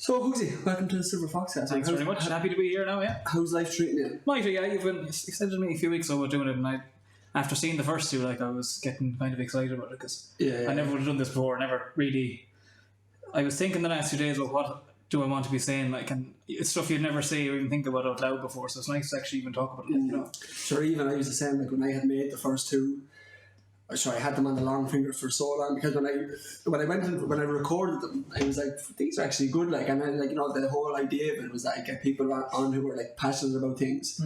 So, Hugsie, welcome to the Silver Foxcast. Thanks very much. Happy to be here now, yeah. How's life treating you? Mighty, yeah. You said to me a few weeks ago about doing it, and after seeing the first two, I was getting kind of excited about it because I never would have done this before. Never really. I was thinking the last few days about what do I want to be saying, and it's stuff you'd never say or even think about out loud before. So it's nice to actually even talk about it. Sure, even I was the same. When I had made the first two, I had them on the long finger for so long because when I recorded them, I was like, these are actually good. And then the whole idea of it was that I get people on who were passionate about things,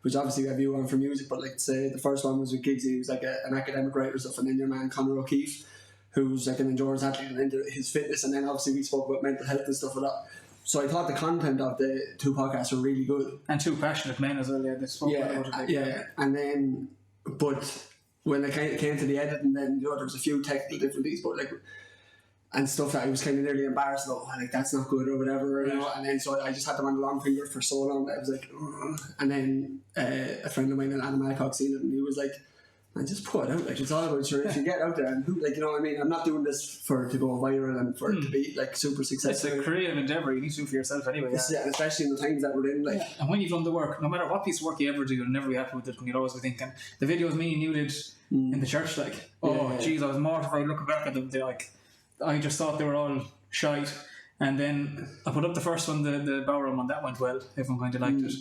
which obviously we have you on for music. But say the first one was with Hugsie, he was an academic writer and stuff, and then your man Conor O'Keefe, who's an endurance athlete and into his fitness, and then obviously we spoke about mental health and stuff like that. So I thought the content of the two podcasts were really good, and two passionate men as well. Yeah, they spoke about it. And then but. When it came to the editing, then there was a few technical difficulties, but and stuff that I was kind of nearly embarrassed about. That's not good or whatever, And then so I just had them on the long finger for so long that I was like, ugh. And then a friend of mine in Animal seen it, and he was like, "Man, just put it out. It's all about sure if you get out there and who, you know what I mean. I'm not doing this to go viral and for it to be super successful. It's a creative endeavour. You need to do for yourself anyway. Yeah, especially in the times that we're in. And when you've done the work, no matter what piece of work you ever do, you'll never be happy with it, and you'll always be thinking the videos me and you did in the church. Jeez, I was mortified looking back at them. I just thought they were all shite. And then I put up the first one, the Bowram one, that went well. Everyone kind of liked it.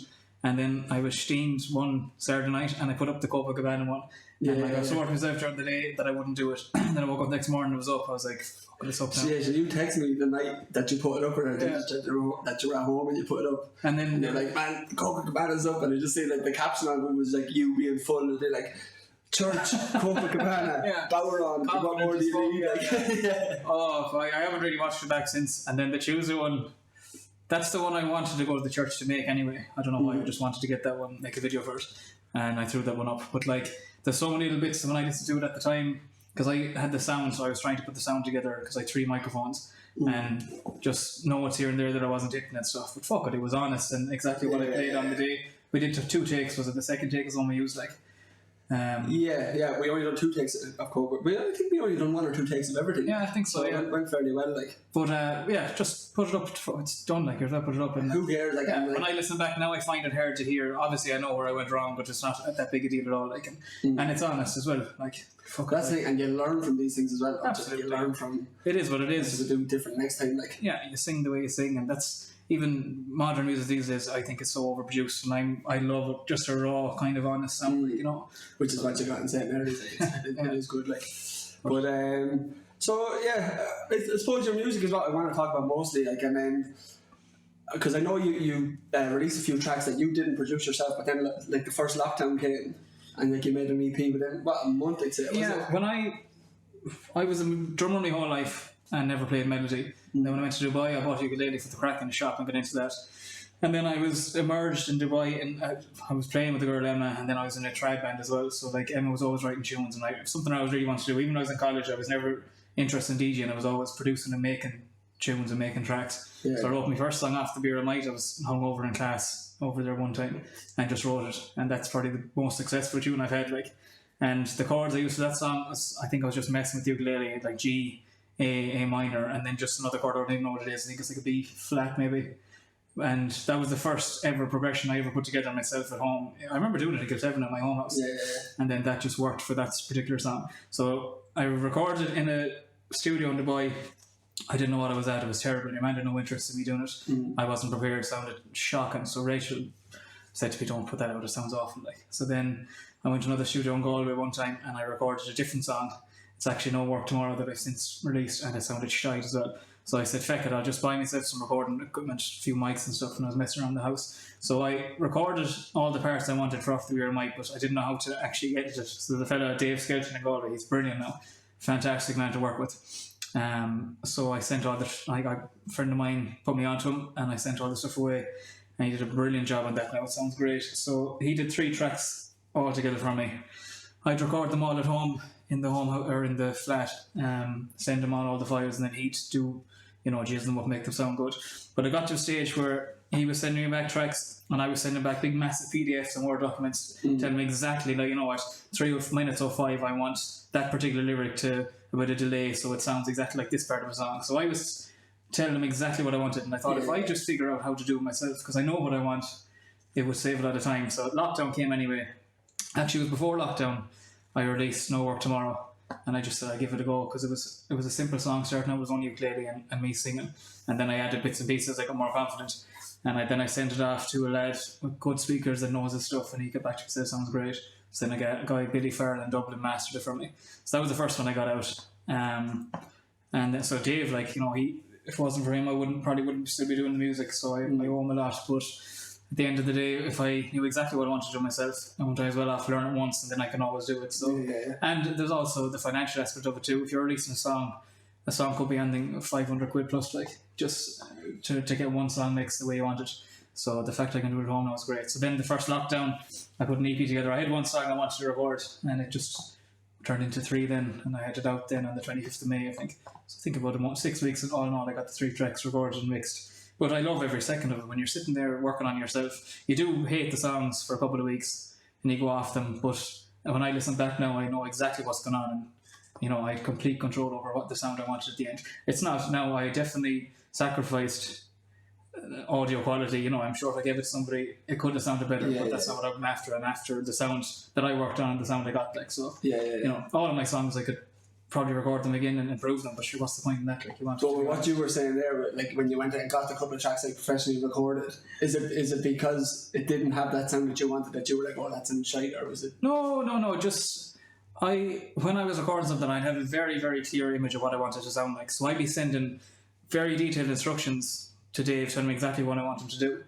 And then I was steamed one Saturday night, and I put up the Copacabana one. And I swore to myself during the day that I wouldn't do it. And then I woke up the next morning and it was up. I was like, fuck it, it's up now. So you texted me the night that you put it up, or that you were at home and you put it up. And then you're like, man, Copacabana's up. And I just say the caption on it was you being full. And they're like, church, Copacabana, Bowram, what more do you need? I haven't really watched it back since. And then the Tuesday one, that's the one I wanted to go to the church to make anyway. I don't know why, I just wanted to get that one, make a video first. And I threw that one up. But there's so many little bits when I listened to it at the time, because I had the sound, so I was trying to put the sound together because I had 3 microphones and just notes here and there that I wasn't hitting and stuff. But fuck it, it was honest and exactly what I played on the day. We did 2 takes. Was it the second take is the one we used? We only done 2 takes of Coke. I think we only done 1 or 2 takes of everything. Yeah, I think so. It went fairly well. But just put it up. It's done. Put it up. And who cares? When I listen back now, I find it hard to hear. Obviously, I know where I went wrong, but it's not that big a deal at all. And it's honest as well. That's the thing, and you learn from these things as well. Absolutely, you learn from. It is what it is. To do different next time. You sing the way you sing, and that's. Even modern music these days, I think it's so overproduced, and I love it, just a raw kind of honest sound, Which is what you got in St. Mary's. It is good, But I suppose your music is what I want to talk about mostly, and then because I know you released a few tracks that you didn't produce yourself, but then the first lockdown came, and you made an EP within a month, I'd say. When I was a drummer my whole life. And never played melody. And then when I went to Dubai, I bought a ukulele for the crack in the shop and got into that. And then I was immersed in Dubai, and I was playing with the girl Emma, and then I was in a trad band as well. So Emma was always writing tunes, and something I was really wanted to do. Even when I was in college, I was never interested in DJing. I was always producing and making tunes and making tracks. Yeah. So I wrote my first song off the Beer of Might. I was hungover in class over there one time and just wrote it, and that's probably the most successful tune I've had. And the chords I used for that song was, I think I was just messing with the ukulele, G, A minor, and then just another chord. I don't even know what it is. I think it's a B flat maybe. And that was the first ever progression I ever put together myself at home. I remember doing it in Kilteven at my home house. And then that just worked for that particular song. So I recorded in a studio in Dubai. I didn't know what I was at. It was terrible. Your man had no interest in me doing it. I wasn't prepared. It sounded shocking. So Rachel said to me, don't put that out. It sounds awful. So then I went to another studio in Galway one time, and I recorded a different song. It's actually No Work Tomorrow that I've since released, and it sounded shite as well. So I said, feck it, I'll just buy myself some recording equipment, a few mics and stuff, and I was messing around the house. So I recorded all the parts I wanted for Off the Weir Mic, but I didn't know how to actually edit it. So the fella, Dave Skelton in Galway, he's brilliant now. Fantastic man to work with. So I sent all a friend of mine put me onto him, and I sent all the stuff away, and he did a brilliant job on that now. It sounds great. So he did 3 tracks all together for me. I'd record them all at home, in the home or in the flat, send him all the files, and then he'd do, jizz them up, make them sound good. But I got to a stage where he was sending me back tracks, and I was sending back big massive PDFs and Word documents, telling me exactly, 3 minutes or 5, I want that particular lyric to a bit of delay, so it sounds exactly like this part of a song. So I was tell them exactly what I wanted. And I thought if I just figure out how to do it myself, because I know what I want, it would save a lot of time. So lockdown came anyway. Actually, it was before lockdown. I released No Work Tomorrow, and I just said I'd give it a go because it was a simple song starting out. It was only ukulele and me singing, and then I added bits and pieces. I got more confident, and then I sent it off to a lad with good speakers that knows his stuff, and he got back to me and said it sounds great. So then a guy Billy Farrell in Dublin mastered it for me. So that was the first one I got out. And then, so Dave, like, you know, if it wasn't for him, I probably wouldn't still be doing the music. So I owe him a lot, but at the end of the day, if I knew exactly what I wanted to do myself, I wouldn't as well off learn it once, and then I can always do it. So, and there's also the financial aspect of it too. If you're releasing a song could be anything £500 plus, like, just to get one song mixed the way you want it. So the fact I can do it at home now is great. So then the first lockdown, I put an EP together. I had one song I wanted to record, and it just turned into 3 then, and I had it out then on the 25th of May, I think. So think about 6 weeks, and all in all, I got the 3 tracks recorded and mixed. But I love every second of it. When you're sitting there working on yourself, you do hate the songs for a couple of weeks and you go off them, but when I listen back now, I know exactly what's going on, and, you know, I had complete control over what the sound I wanted at the end. It's not, now I definitely sacrificed audio quality. You know, I'm sure if I gave it to somebody, it could have sounded better, but that's not what I'm after. I'm after the sound that I worked on and the sound I got, like, so, you know, all of my songs I could probably record them again and improve them, but sure, what's the point in that? Like, you want. But what you were saying there, like when you went and got the couple of tracks like professionally recorded, is it because it didn't have that sound that you wanted, that you were like, oh, that's in shite, or was it? No. Just when I was recording something, I'd have a very, very clear image of what I wanted to sound like. So I'd be sending very detailed instructions to Dave, telling me exactly what I want him to do.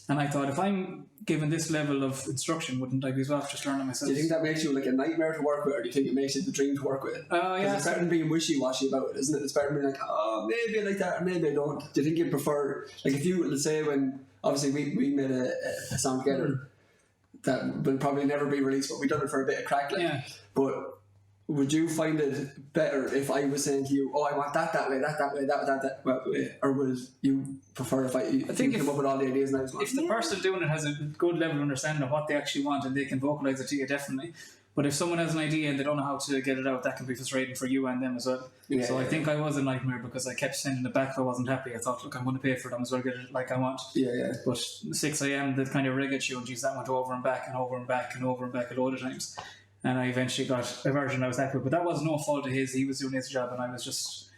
And I thought, if I'm given this level of instruction, wouldn't I be as well just learning myself? Do you think that makes you like a nightmare to work with, or do you think it makes it the dream to work with? Yeah. It's better than being wishy-washy about it, isn't it? It's better than being like, oh, maybe I like that, or maybe I don't. Do you think you prefer, like, if you, let's say, when, obviously we made a song together that will probably never be released, but we done it for a bit of crack, like, but would you find it better if I was saying to you, oh, I want that way, that way, or would you prefer if I think come up with all the ideas and I was going, if the person doing it has a good level of understanding of what they actually want and they can vocalise it to you, definitely. But if someone has an idea and they don't know how to get it out, that can be frustrating for you and them as well. I think I was a nightmare because I kept sending it back if I wasn't happy. I thought, look, I'm going to pay for it, I might as well get it like I want. But 6am, the kind of reggae tune, geez, that went over and back and over and back and over and back a load of times. And I eventually got a version I was happy with. But that was no fault of his. He was doing his job and I was just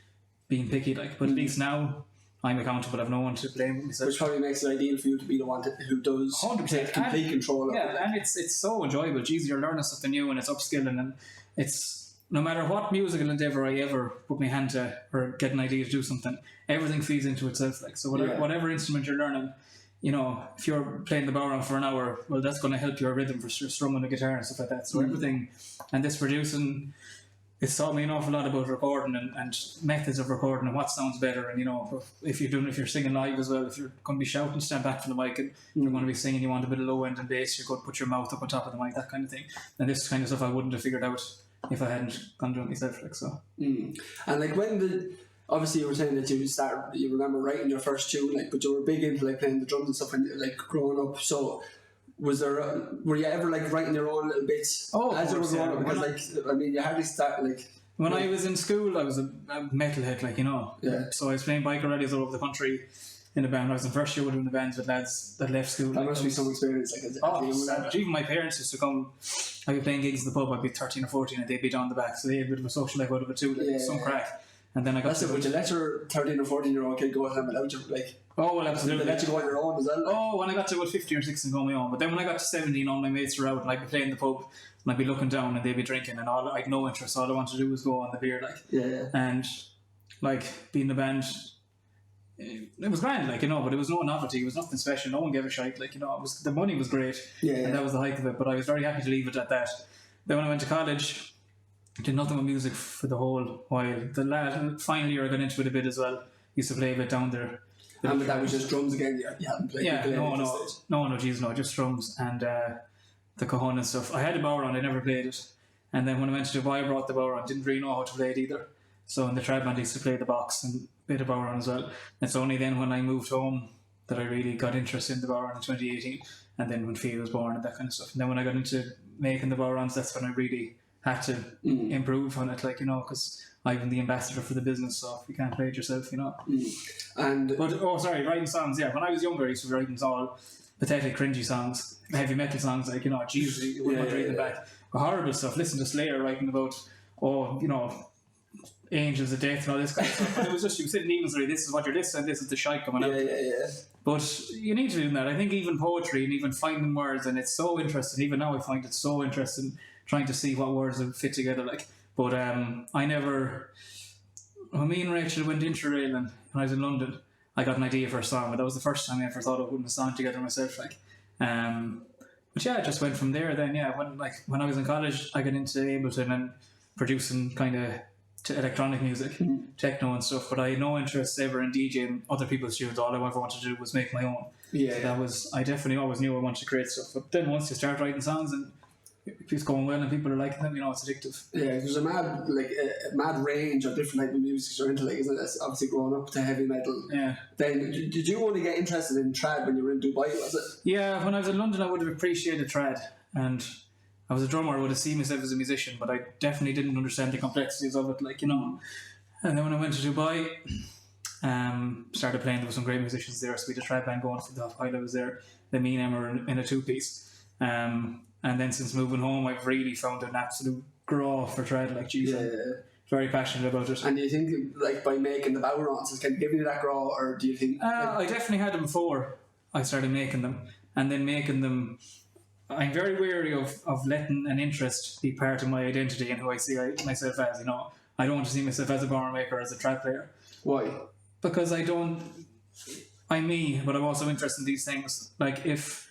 being picky, like. But at least now I'm accountable. I have no one to blame myself. Which probably makes it ideal for you to be the one who does 100% complete control of it. Yeah, and it's so enjoyable. Jeez, you're learning something new and it's upskilling, and it's, no matter what musical endeavour I ever put my hand to or get an idea to do something, everything feeds into itself. Like, so whatever instrument you're learning, you know, if you're playing the bowron for an hour, well, that's going to help your rhythm for strumming the guitar and stuff like that. So everything, and this producing, it's taught me an awful lot about recording and methods of recording and what sounds better. And, you know, if you're singing live as well, if you're going to be shouting, stand back from the mic, and if you're going to be singing, you want a bit of low end and bass, you're going to put your mouth up on top of the mic, that kind of thing. And this kind of stuff I wouldn't have figured out if I hadn't gone doing it myself, like, so. And like, when obviously you were saying that you remember writing your first tune, like, but you were big into like playing the drums and stuff when like growing up. So were you ever like writing your own little bits as you were growing up? Because like, I mean, you hardly start like. When I was in school, I was a metalhead, like, you know. So I was playing biker rallies all over the country in a band. I was in first year doing the bands with lads that left school. That must be some experience, like. Even my parents used to come. I'd be playing gigs in the pub. I'd be 13 or 14, and they'd be down the back. So they had a bit of a social life out of it too. Like, some crack. And then I got. Would you let your 13 or 14-year-old kid go with them without you, like? Oh, well, absolutely. They let you go on your own as well? Like? Oh, when I got to about 15 or 16, go on my own. But then when I got to 17, all my mates were out, and I'd be playing the pub, and I'd be looking down, and they'd be drinking, and I'd no interest. All I wanted to do was go on the beer, like. And like, being the band, it was grand, like, you know, but it was no novelty. It was nothing special. No one gave a shite, like, you know. The money was great, and that was the height of it. But I was very happy to leave it at that. Then when I went to college, I did nothing with music for the whole while. The last final year I got into it a bit as well. Used to play a bit down there. And that was just drums again. You hadn't played. No, just drums and the cajon and stuff. I had a bowron, I never played it. And then when I went to Dubai, I brought the bowron. Didn't really know how to play it either. So in the trad band, I used to play the box and play the bowron as well. It's only then when I moved home that I really got interested in the bowron in 2018. And then when Fia was born and that kind of stuff. And then when I got into making the bowrons, that's when I really had to improve on it, like, you know, because I'm the ambassador for the business, so you can't play it yourself, you know. Writing songs, yeah. When I was younger, I used to be writing all pathetic, cringy songs, heavy metal songs, like, you know, Jesus, you wouldn't want to read them back. Horrible stuff. Listen to Slayer writing about, you know, angels of death and all this kind of stuff. And it was just, you sitting even say, this is what you're listening, this is the shite coming out. But you need to do that. I think even poetry and even finding words, and it's so interesting. Even now I find it so interesting trying to see what words would fit together, like. But when me and Rachel went interrailing when I was in London, I got an idea for a song, but that was the first time I ever thought of putting a song together myself, like. But yeah, it just went from there. Then when I was in college, I got into Ableton and producing kind of electronic music, techno and stuff. But I had no interest ever in DJing other people's tunes. All I ever wanted to do was make my own. I definitely always knew I wanted to create stuff. But then once you start writing songs and it's going well and people are liking them, you know, it's addictive. Yeah, there's a mad range of different type of music you're into, like, isn't it? Obviously growing up to heavy metal. Yeah. Then did you only get interested in trad when you were in Dubai, was it? Yeah, when I was in London I would have appreciated trad, and I was a drummer, I would have seen myself as a musician, but I definitely didn't understand the complexities of it, like, you know. And then when I went to Dubai, started playing, there were some great musicians there, so we had a trad band going for the while I was there. The me and Emma were in a two-piece. And then since moving home, I've really found an absolute graw for trad, like, Jesus. Very passionate about it. And do you think, like, by making the Bowerons, is kind of giving you that graw, or do you think... I definitely had them before I started making them. And then making them... I'm very wary of letting an interest be part of my identity and who I see myself as, you know. I don't want to see myself as a Bower maker or as a trad player. Why? Because I'm me, but I'm also interested in these things. Like, if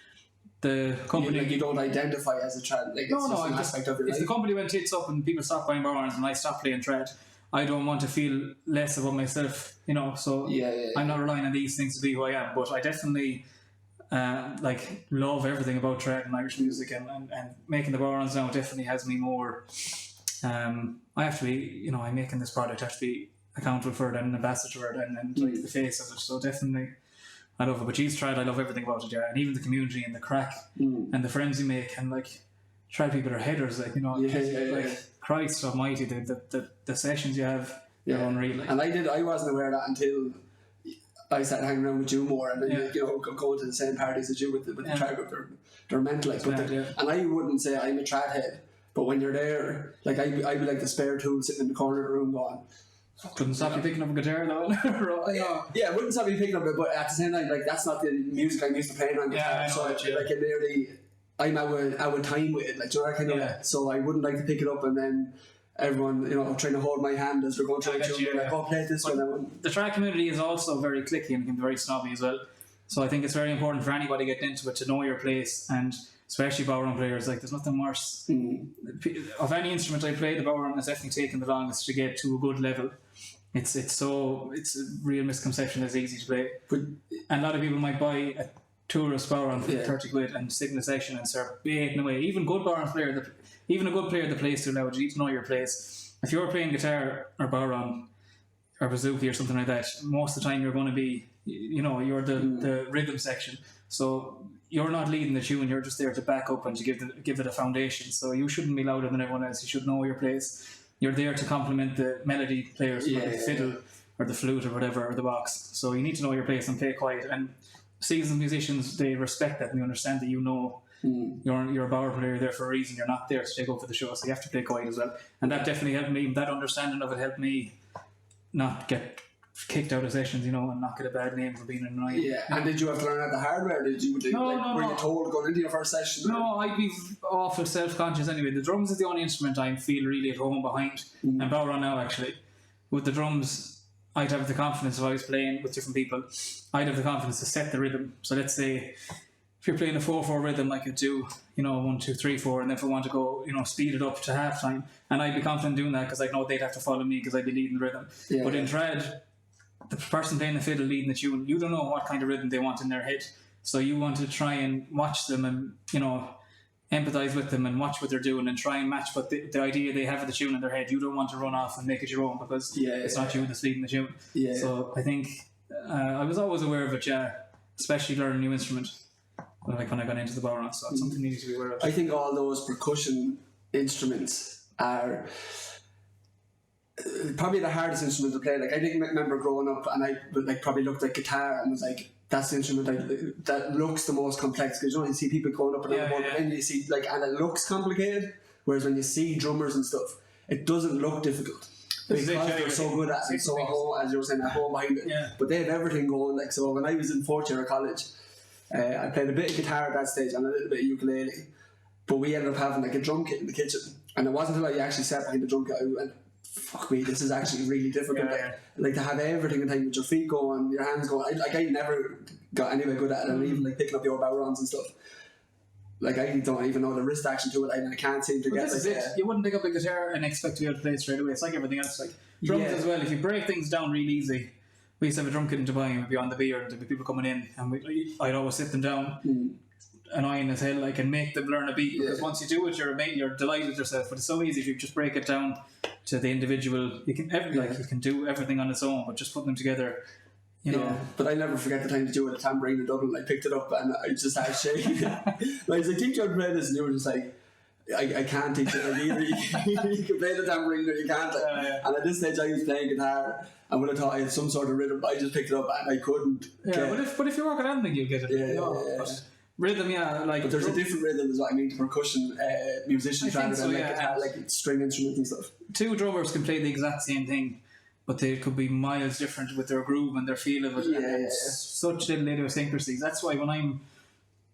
the company... you don't identify as a trad, like, it's just an aspect of your life. If the company went tits up and people stopped buying Bowerons and I stopped playing trad, I don't want to feel less about myself, you know, so I'm not relying on these things to be who I am, but I definitely love everything about trad and Irish music, and making the Bowerons now definitely has me more... I have to be, you know, I'm making this product, I have to be accountable for it and an ambassador for it and like the face of it, so definitely I love it. But geez, trad, I love everything about it, yeah, and even the community and the crack and the friends you make, and like trad people are headers, like, you know, like Christ almighty, the sessions you have, they're unreal, like. And I wasn't aware of that until I started hanging around with you more, and then you know, going to the same parties as you with the trad group, they're mental, like. And I wouldn't say I'm a trad head, but when you're there, like, I'd be like the spare tool sitting in the corner of the room going, couldn't stop you picking up a guitar though. Yeah, wouldn't stop you picking up it, but at the same time, like, that's not the music I'm used to playing on guitar. Yeah, so like, it nearly, I'm out time with it, like, do you know, kind of. So I wouldn't like to pick it up and then everyone, you know, trying to hold my hand as we're going through it, like, oh, play this one. The trad community is also very cliquey and can be very snobby as well. So I think it's very important for anybody getting into it to know your place, and especially Boweron players, like, there's nothing worse. Of any instrument I play, the Boweron has definitely taken the longest to get to a good level. It's a real misconception that it's easy to play. And a lot of people might buy a tourist Boweron for 30 quid and sit in a section and start baiting away. Even a good player that plays too loud, you need to know your place. If you're playing guitar or Boweron or bouzouki or something like that, most of the time you're going to be, you know, you're the rhythm section. So you're not leading the tune, you're just there to back up and to give it a foundation. So you shouldn't be louder than everyone else. You should know your place. You're there to complement the melody players, the fiddle or the flute or whatever, or the box. So you need to know your place and play quiet. And seasoned musicians, they respect that and they understand that, you know, you're a Bower player there for a reason. You're not there to take over the show, so you have to play quiet as well. And that definitely helped me. That understanding of it helped me not get kicked out of sessions, you know, and not get a bad name for being annoying. Yeah, and did you have to learn out the hardware? Were you told going into your first session? No, I'd be awful self-conscious anyway. The drums is the only instrument I feel really at home behind, and Boweron now, actually. With the drums, I'd have the confidence, if I was playing with different people, I'd have the confidence to set the rhythm. So let's say, if you're playing a 4/4 rhythm, I could do, you know, 1 2 3 4, and then if I want to go, you know, speed it up to halftime, and I'd be confident doing that because I know they'd have to follow me because I'd be leading the rhythm. But in trad, the person playing the fiddle leading the tune, you don't know what kind of rhythm they want in their head, so you want to try and watch them and, you know, empathise with them and watch what they're doing and try and match what the idea they have of the tune in their head. You don't want to run off and make it your own because it's not you that's leading the tune. So I think I was always aware of it, especially learning a new instrument, like when I got into the Boweron, so it's something you need to be aware of. I think all those percussion instruments are probably the hardest instrument to play. Like I didn't remember growing up, and I like probably looked at guitar and was like, that's the instrument that looks the most complex, because you see people going up and down the board, but then you see like, and it looks complicated. Whereas when you see drummers and stuff, it doesn't look difficult. Because they're so good at it, so at home, as you were saying, at home behind it. Yeah. But they have everything going. Like, so when I was in fourth year of college, I played a bit of guitar at that stage and a little bit of ukulele. But we ended up having like a drum kit in the kitchen, and it wasn't until I actually sat behind the drum kit I went, fuck me, this is actually really difficult. Like to have everything in time with your feet going, your hands going. I never got anywhere good at it, and even like picking up your bow runs and stuff. Like I don't even know the wrist action to it, and I can't seem to get. This is it. You wouldn't pick up a guitar and expect to be able to play it straight away. It's like everything else. Like drums as well. If you break things down real easy, we used to have a drum kit in Dubai, and we'd be on the beer, and there'd be people coming in, and I'd always sit them down, annoying as hell, like, and make them learn a beat. Because once you do it, you're delighted with yourself. But it's so easy if you just break it down to the individual. You can you can do everything on its own, but just putting them together. You know. But I never forget the time to do it at tambourine in Dublin. I picked it up and I just started shaking. Like, I was like, teach you how to play this, and you were just like, I can't teach it. Like, either you can play the tambourine or you can't. And at this stage, I was playing guitar, and when I thought I had some sort of rhythm, I just picked it up and I couldn't. But if you work on anything, you'll get it. But rhythm, like. But there's a different rhythm, is what I mean, to percussion musicians rather than guitar, like string instruments and stuff. Two drummers can play the exact same thing, but they could be miles different with their groove and their feel of it. Such little idiosyncrasies. That's why when I'm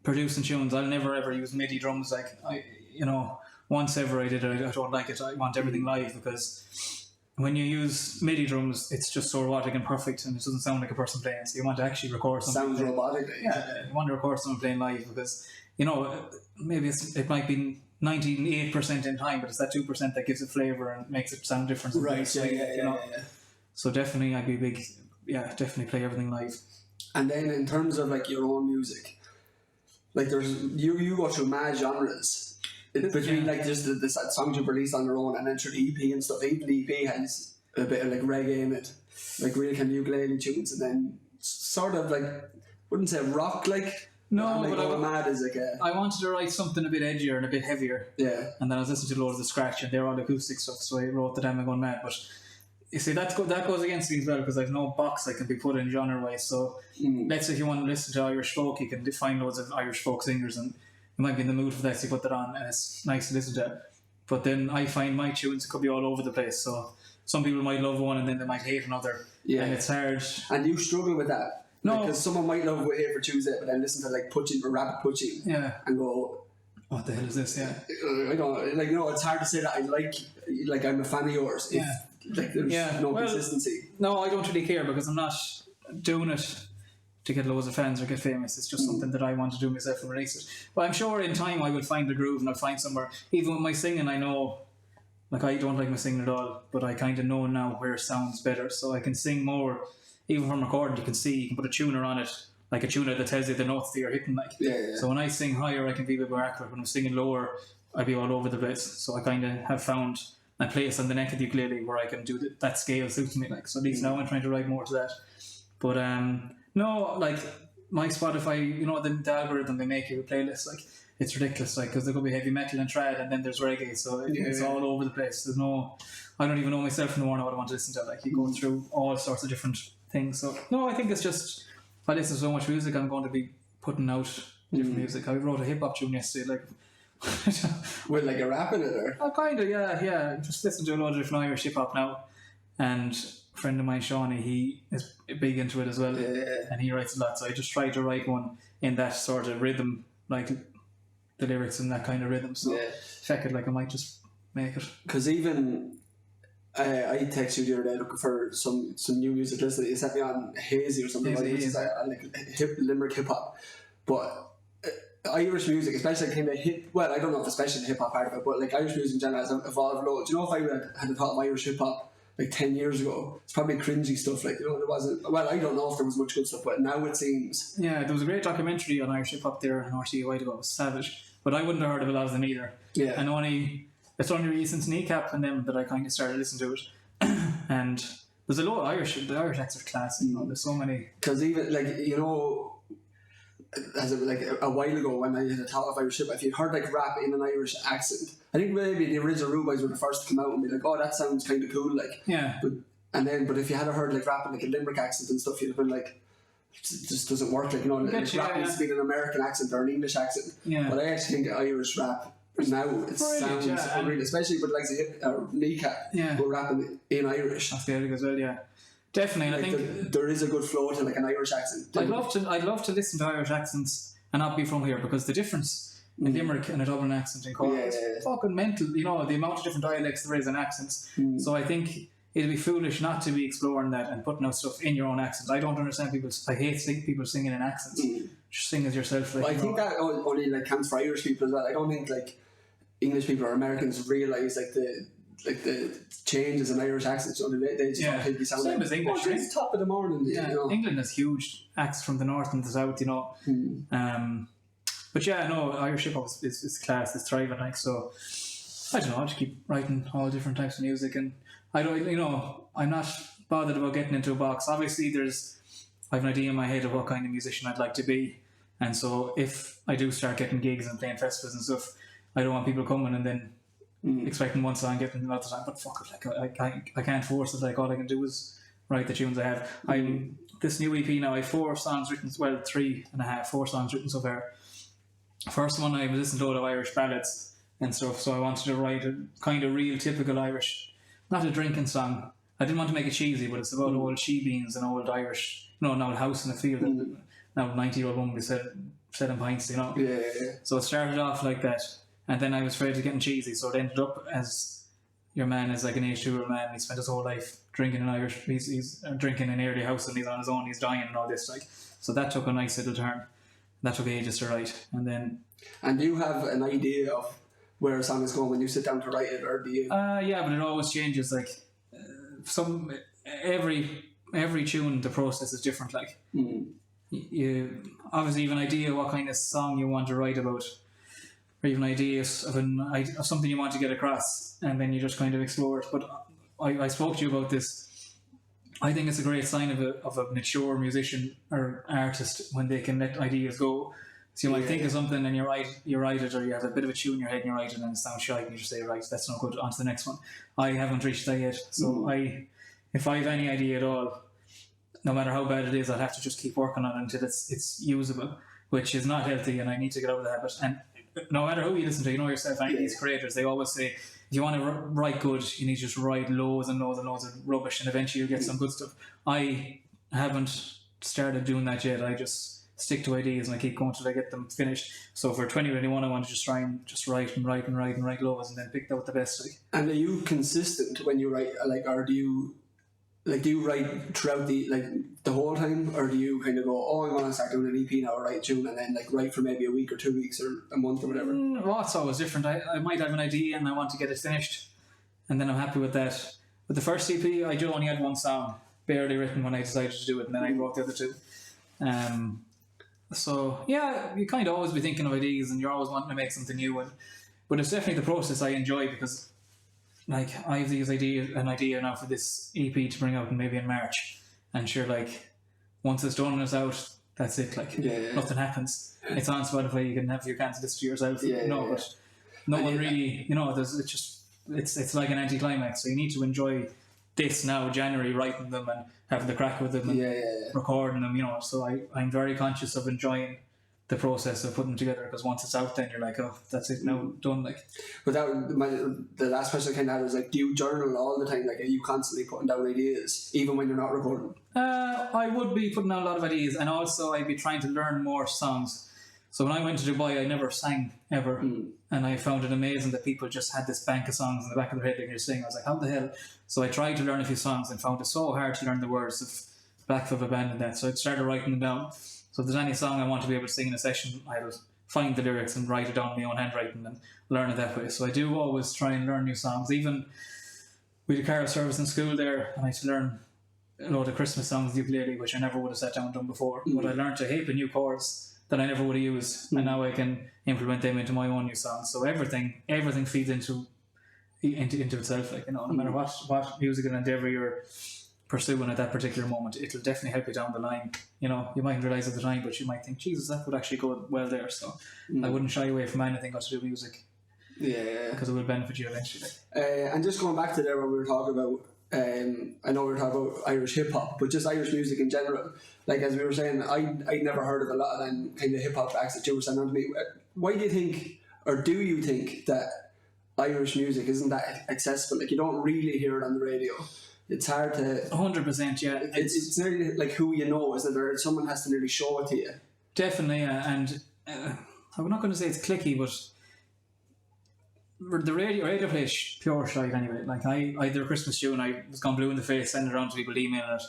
producing tunes, I'll never ever use MIDI drums. Like once ever I did it, I don't like it. I want everything live, because when you use MIDI drums, it's just so robotic and perfect, and it doesn't sound like a person playing. So you want to actually record something. Sounds robotic. You want to record someone playing live, because maybe it might be 98% in time, but it's that 2% that gives it flavour and makes it sound different. Right. So definitely, I'd be big. Definitely play everything live. And then in terms of like your own music, like there's you go through mad genres between like just the songs you've released on your own, and then through the EP and stuff. Even the EP has a bit of like reggae in it, like real kind of ukulele tunes, and then sort of like, wouldn't say rock like. No, like, but mad is like I wanted to write something a bit edgier and a bit heavier. Yeah. And then I was listening to loads of the scratch, and they're all acoustic stuff, so I wrote the damn and gone mad. But you see, that goes against me as well, because I've no box I can be put in genre wise. So let's say if you want to listen to Irish folk, you can find loads of Irish folk singers, and you might be in the mood for that, so you put that on, and it's nice to listen to. But then I find my tunes could be all over the place. So some people might love one and then they might hate another. Yeah. And it's hard. And you struggle with that. No. Because someone might love Here for Tuesday, but then listen to like Puchin or Rabbit Puchin. Yeah. And go, what the hell is this? Yeah. I don't like. It's hard to say that I like I'm a fan of yours. If, like there's no consistency. No, I don't really care, because I'm not doing it to get loads of fans or get famous. It's just something that I want to do myself and release it. But I'm sure in time I will find the groove and I'll find somewhere. Even with my singing, I know, like, I don't like my singing at all, but I kind of know now where it sounds better, so I can sing more. Even from recording, you can put a tuner on it, like a tuner that tells you the notes that you're hitting. Like, so when I sing higher, I can be a bit more accurate. When I'm singing lower, I'll be all over the place. So I kind of have found a place on the neck of the ukulele where I can do that scale suits me. Like, so at least now I'm trying to write more to that. But no, like my Spotify, the algorithm they make you a playlist, like it's ridiculous. Like, because there could be heavy metal and trad, and then there's reggae, so it's all over the place. There's no, I don't even know myself in the morning what I want to listen to. Like, you go through all sorts of different things. So no, I think it's just, I listen to so much music, I'm going to be putting out different music. I wrote a hip hop tune yesterday, like with like a rap in it, or kind of, yeah. Just listen to a lot of different Irish hip hop now, and a friend of mine, Shawnee, he is big into it as well, and he writes a lot. So I just try to write one in that sort of rhythm, like the lyrics in that kind of rhythm. So feck it, like I might just make it. Because even I texted you the other day looking for some new music listening. You sent me on Hazy or something, which is like Limerick hip hop, but Irish music, especially kind of hip. Well, I don't know if especially the hip hop part of it, but like Irish music in general has evolved loads. Do you know, if I had thought of Irish hip hop like 10 years ago, it's probably cringy stuff. Like, there wasn't. Well, I don't know if there was much good stuff, but now it seems. Yeah, there was a great documentary on Irish hip hop there on RTE a while ago. It was savage, but I wouldn't have heard of a lot of them either. Yeah, and it's only recent Kneecap and them that I kind of started listening to it, and there's a lot of the Irish acts are classic. There's so many. Because even like as a while ago when I had a thought of Irish hip, if you'd heard like rap in an Irish accent, I think maybe the original Rubies were the first to come out and be like, oh, that sounds kind of cool, like. Yeah. But if you had heard like rap in like a Limerick accent and stuff, you'd have been like, it just doesn't work, like, you know, like, rap needs to be an American accent or an English accent. Yeah. But I actually think Irish rap now it sounds unreal, especially with like Kneecap who rapping in Irish. That's good as well, yeah. Definitely, and like I think there is a good flow to like an Irish accent. I'd love to listen to Irish accents and not be from here, because the difference in Limerick and a Dublin accent in Cork is fucking mental. You know, the amount of different dialects there is and accents. So I think it'd be foolish not to be exploring that and putting out stuff in your own accent. I don't understand people. I hate people singing in accents. Just sing as yourself. Like, I think that only like counts for Irish people as well. I don't think like English people or Americans realise like the changes in Irish accents. So they just don't think you sound same like, as English. oh, it's top of the morning. Yeah, you know? England has huge accents from the north and the south. You know. But yeah, no, Irish hip hop is class. It's thriving. Like, so, I don't know. I just keep writing all different types of music, and I don't. You know, I'm not bothered about getting into a box. Obviously, I have an idea in my head of what kind of musician I'd like to be, and so if I do start getting gigs and playing festivals and stuff, I don't want people coming and then expecting one song, getting another song. But fuck it, like I can't force it. Like, all I can do is write the tunes I have. I'm this new EP now. I have 4 songs written. Well, 3.5, 4 songs written so far. First one, I was listening to a lot of Irish ballads and stuff, so I wanted to write a kind of real typical Irish, not a drinking song. I didn't want to make it cheesy, but it's about old she-beans and old Irish, you know, an old house in the field. Now 90-year-old woman was selling pints, you know. Yeah. So it started off like that, and then I was afraid of getting cheesy, so it ended up as your man is like an age-2-year-old man. He spent his whole life drinking in Irish. He's drinking in an early house, and he's on his own. He's dying and all this, like. So that took a nice little turn. That took ages to write, and then. And do you have an idea of where a song is going when you sit down to write it, or do you? Yeah, but it always changes. Like, every tune, the process is different. Like, you obviously have an idea what kind of song you want to write about, or even ideas of something you want to get across, and then you just kind of explore it. But I spoke to you about this. I think it's a great sign of a mature musician or artist when they can let ideas go. So you might think of something and you write it, or you have a bit of a tune in your head and you write it and it sounds shite and you just say, right, that's not good, on to the next one. I haven't reached that yet. So if I have any idea at all, no matter how bad it is, I'll have to just keep working on it until it's usable, which is not healthy, and I need to get over the habit. And no matter who you listen to, you know yourself, any of these creators, they always say, if you want to write good, you need to just write loads and loads and loads of rubbish, and eventually you'll get some good stuff. I haven't started doing that yet. I just stick to ideas and I keep going till I get them finished. So for 2021, I want to just try and just write loads and then pick out the best. Like. And are you consistent when you write, like, or do you write throughout the whole time, or do you kind of go, oh, I'm going to start doing an EP now, or write a tune, and then like write for maybe a week or 2 weeks or a month or whatever? Well, it's always different. I might have an idea and I want to get it finished, and then I'm happy with that. With the first EP, I only had 1 song barely written when I decided to do it, and then I wrote the other 2. So yeah, you kind of always be thinking of ideas, and you're always wanting to make something new. But it's definitely the process I enjoy, because like I have an idea now for this EP to bring out maybe in March, and sure, like once it's done and it's out, that's it. Like nothing happens. It's on Spotify. You can have your can't listen to yourself. But no one really, it's like an anticlimax. So you need to enjoy this now, January, writing them and having the crack with them and recording them. So I'm very conscious of enjoying the process of putting them together, because once it's out, then you're like, oh, that's it, now done. Like, but the last question I kind of had was like, do you journal all the time? Like, are you constantly putting down ideas even when you're not recording? I would be putting down a lot of ideas, and also I'd be trying to learn more songs. So when I went to Dubai, I never sang ever, and I found it amazing that people just had this bank of songs in the back of their head they could sing. I was like, how the hell? So I tried to learn a few songs and found it so hard to learn the words of Black Foot Abandoned that. So I started writing them down. So if there's any song I want to be able to sing in a session, I'll find the lyrics and write it down in my own handwriting and learn it that way. So I do always try and learn new songs. Even we did carol service in school there, and I had to learn a load of Christmas songs, the ukulele, which I never would have sat down and done before. But I learned a heap of new chords that I never would have used, and now I can implement them into my own new songs. So everything feeds into itself. Like, no matter what musical endeavour you're pursuing at that particular moment, it'll definitely help you down the line. You know, you mightn't realise at the time, but you might think, Jesus, that would actually go well there. So I wouldn't shy away from anything got to do with music. Yeah. Because it will benefit you eventually. And just going back to there when we were talking about, I know we were talking about Irish hip hop, but just Irish music in general. Like as we were saying, I'd never heard of a lot of them kind of hip hop acts that you were sending to me. Why do you think, or do you think that Irish music isn't that accessible? Like you don't really hear it on the radio. It's hard to. 100%, yeah. It's nearly like who you know, isn't it? Or someone has to nearly show it to you. Definitely, and I'm not going to say it's clicky, but the radio plays pure shite anyway. Like I did a Christmas tune, I was gone blue in the face, sending it around to people, emailing it,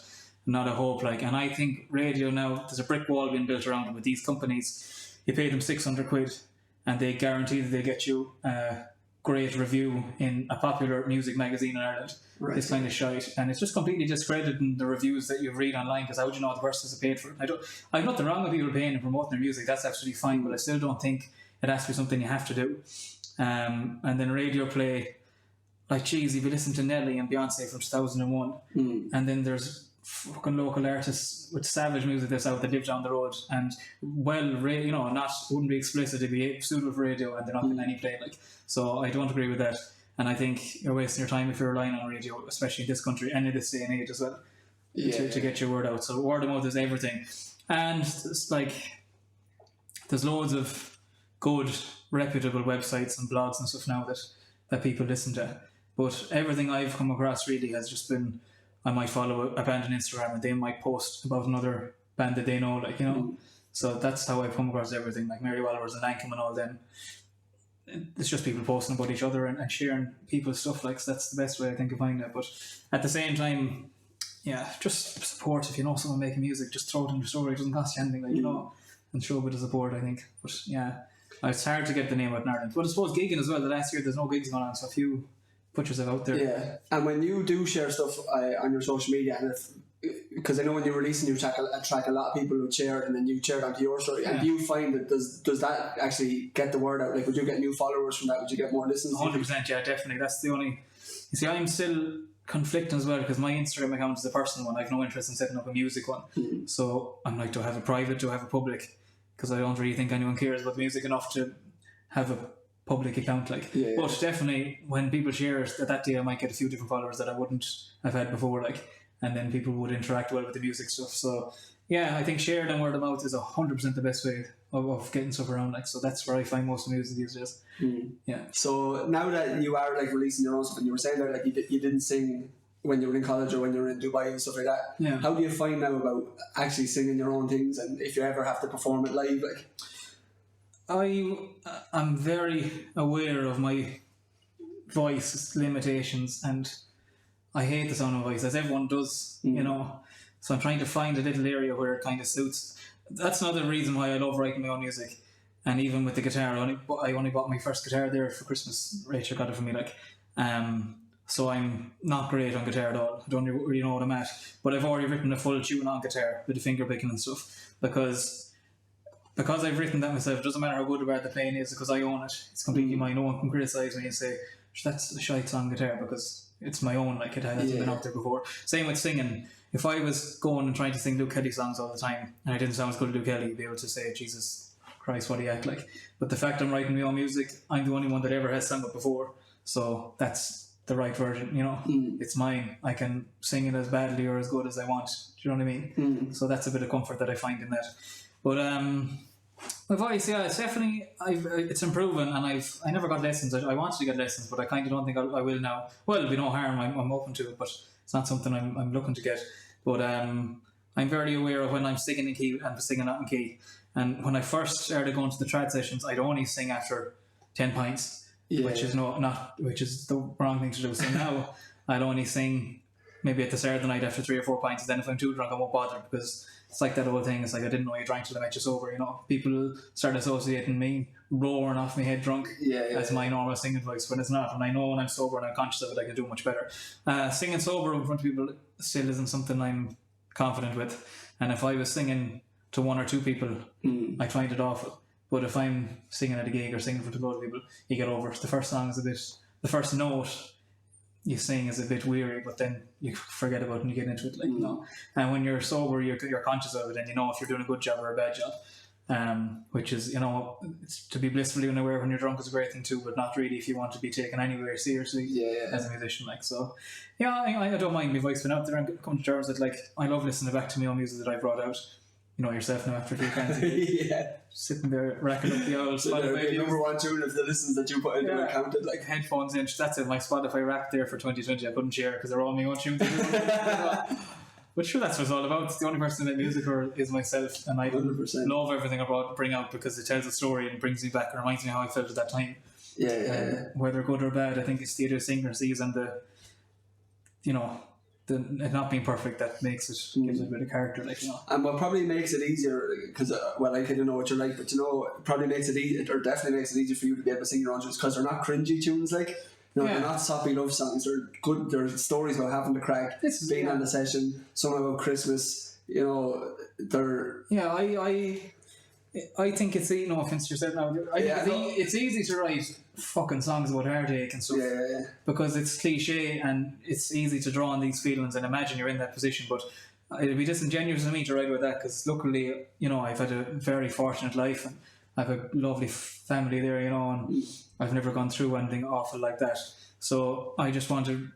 not a hope. Like, and I think radio now, there's a brick wall being built around it with these companies. You pay them £600, and they guarantee that they get you a great review in a popular music magazine in Ireland. Right. This kind of shite, and it's just completely discrediting the reviews that you read online, because how would you know the person has paid for it? I've nothing wrong with people paying and promoting their music, that's absolutely fine, but I still don't think it has to be something you have to do. And then radio play, like geez, if you listen to Nelly and Beyonce from 2001, and then there's fucking local artists with savage music that's out that live down the road, and you know, wouldn't be explicit, it'd be suitable for radio, and they're not getting any play. Like, so I don't agree with that. And I think you're wasting your time if you're relying on radio, especially in this country and in this day and age as well, to get your word out. So word of mouth is everything. And it's like, there's loads of good, reputable websites and blogs and stuff now that people listen to. But everything I've come across really has just been, I might follow a band on Instagram and they might post about another band that they know, like, you know. So that's how I've come across everything, like Mary Waller's and Lankham and all them. It's just people posting about each other and sharing people's stuff. Like, so that's the best way I think of finding it. But at the same time, yeah, just support. If you know someone making music, just throw it in your story. It doesn't cost you anything, like, you know, and show a bit of support, I think. But yeah, it's hard to get the name out in Ireland. But I suppose gigging as well. The last year there's no gigs going on, so if you put yourself out there. Yeah, and when you do share stuff on your social media, and because I know when you release a new track, a lot of people would share it, and then you share it onto your story. And do you find that does that actually get the word out? Like, would you get new followers from that? Would you get more listens? 100%, yeah, definitely. That's the only. You see, I'm still conflicting as well, because my Instagram account is a personal one. I've no interest in setting up a music one. So I'm like, do I have a private? Do I have a public? Because I don't really think anyone cares about music enough to have a public account, like. But definitely, when people share it, that day I might get a few different followers that I wouldn't have had before, like. And then people would interact well with the music stuff. So yeah, I think shared and word of mouth is 100% the best way of getting stuff around. Like, so that's where I find most of the music these days. Yeah. So now that you are like releasing your own stuff, and you were saying that like you didn't sing when you were in college or when you were in Dubai and stuff like that. Yeah. How do you find now about actually singing your own things, and if you ever have to perform it live, like? I'm very aware of my voice limitations, and I hate the sound of my voice, as everyone does, you know. So I'm trying to find a little area where it kind of suits. That's another reason why I love writing my own music. And even with the guitar, I only bought my first guitar there for Christmas. Rachel got it for me, like. So I'm not great on guitar at all. I don't really know what I'm at. But I've already written a full tune on guitar with the finger picking and stuff, because I've written that myself. It doesn't matter how good or bad the playing is, because I own it. It's completely mine. No one can criticise me and say, that's a shite song guitar, because it's my own, like, it hasn't been out there before. Same with singing. If I was going and trying to sing Luke Kelly songs all the time and I didn't sound as good as Luke Kelly, you'd be able to say, Jesus Christ, what do you act like? But the fact I'm writing my own music, I'm the only one that ever has sung it before, so that's the right version, you know. It's mine. I can sing it as badly or as good as I want. Do you know what I mean? So that's a bit of comfort that I find in that. But my voice, yeah, it's definitely, it's improving, and I never got lessons. I wanted to get lessons, but I kind of don't think I will now. Well, it'll be no harm. I'm open to it, but it's not something I'm looking to get. But I'm very aware of when I'm singing in key and singing not in key. And when I first started going to the trad sessions, I'd only sing after 10 pints, which is which is the wrong thing to do. So now I'll only sing maybe at the start of the night after 3 or 4 pints, and then if I'm too drunk, I won't bother, because it's like that old thing. It's like, I didn't know you drank till I met you sober, you know. People start associating me roaring off my head drunk as my normal singing voice, when it's not. And I know when I'm sober and I'm conscious of it, I can do much better. Singing sober in front of people still isn't something I'm confident with. And if I was singing to 1 or 2 people, I find it awful. But if I'm singing at a gig or singing in front of a lot of people, you get over it. The first song is the first note you sing is a bit weary, but then you forget about it and you get into it, like, you know. And when you're sober, you're conscious of it, and you know if you're doing a good job or a bad job. Which is, you know, it's, to be blissfully unaware when you're drunk is a great thing too, but not really if you want to be taken anywhere seriously as a musician. Like, so yeah, I don't mind my voice being out there and come to terms that, like, I love listening back to my own music that I brought out. You know yourself now after 2 cans. Sitting there racking up the old Spotify. Number one tune of the listens that you put into the counted, like headphones in. That's it. My Spotify rack there for 2020. I couldn't share because they're all my own tunes. But sure, that's what it's all about. It's the only person that music is myself, and I 100%. Love everything I bring out because it tells a story and brings me back and reminds me how I felt at that time. Whether good or bad, I think it's the other singer sees and the it not being perfect that makes it gives it a bit of character, like, you know. And what probably makes it easier, because I kind of know what you're like, but, you know, it probably makes it easy, or definitely makes it easier for you to be able to sing your own tunes because they're not cringy tunes, like. You know, they're not soppy love songs. They're good. They're stories about having to crack, being on the session, some about Christmas. You know, they're. Yeah, I think it's, no offense to yourself now. It's easy to write fucking songs about heartache and stuff. Because it's cliche and it's easy to draw on these feelings and imagine you're in that position. But it'd be disingenuous of me to write about that because luckily, you know, I've had a very fortunate life and I've a lovely family there, you know, and I've never gone through anything awful like that. So I just want a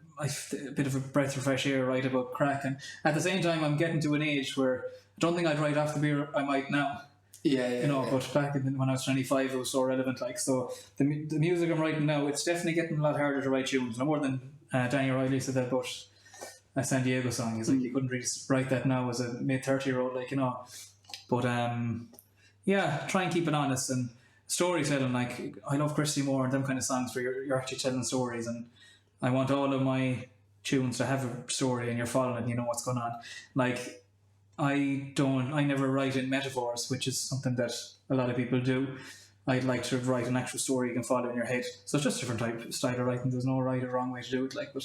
bit of a breath of fresh air, write about crack. And at the same time, I'm getting to an age where I don't think I'd write off the beer I might now. But back when I was 25, it was so relevant. Like, so the music I'm writing now, it's definitely getting a lot harder to write tunes. No more than Danny Riley said that about a San Diego song. He's like, you couldn't really write that now as a mid-30-year-old, like, you know. But try and keep it honest and storytelling. Like, I love Christy Moore and them kind of songs where you're actually telling stories, and I want all of my tunes to have a story and you're following it and you know what's going on. Like, I never write in metaphors, which is something that a lot of people do. I'd like to write an actual story you can follow in your head. So it's just a different style of writing. There's no right or wrong way to do it. Like, but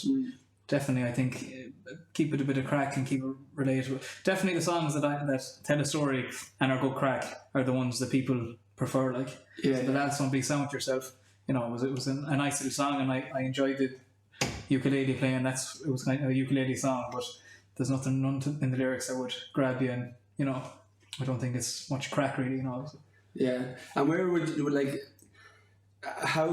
definitely, I think keep it a bit of crack and keep it relatable. Definitely, the songs that tell a story and are good crack are the ones that people prefer. Like, so the last one, "Be Sound Yourself," you know, it was a nice little song, and I enjoyed the ukulele playing. It was kind of a ukulele song, but there's none in the lyrics that would grab you, and, you know, I don't think it's much crack really, you know. Yeah, and where would you like? How,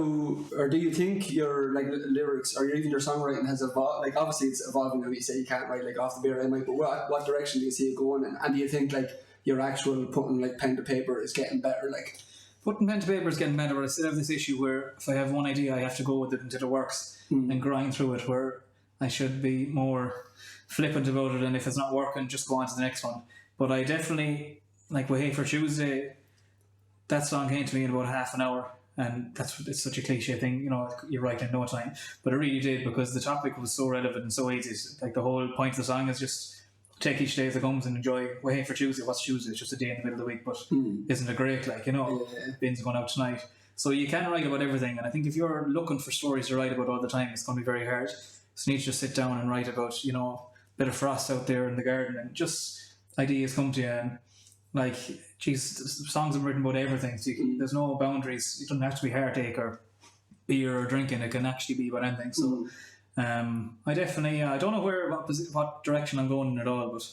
or do you think your like lyrics or even your songwriting has evolved? Like, obviously it's evolving. Now you say you can't write like off the beer, but what direction do you see it going in? And do you think like your actual putting like pen to paper is getting better? Like, putting pen to paper is getting better, but I still have this issue where if I have one idea, I have to go with it until it works and grind through it. Where I should be more flippant about it, and if it's not working, just go on to the next one. But I definitely, like with Hey for Tuesday, that song came to me in about half an hour, and it's such a cliche thing, you know, you write in no time, but it really did, because the topic was so relevant and so easy. Like, the whole point of the song is just take each day as it comes and enjoy. Well, hey, for Tuesday, what's Tuesday? It's just a day in the middle of the week, but isn't it great? Like, you know, Ben's going out tonight. So you can write about everything, and I think if you're looking for stories to write about all the time, it's going to be very hard. So you need to just sit down and write about, you know, bit of frost out there in the garden, and just ideas come to you. And like, geez, songs are written about everything, so there's no boundaries. It doesn't have to be heartache or beer or drinking. It can actually be about anything. So I definitely I don't know what direction I'm going in at all, but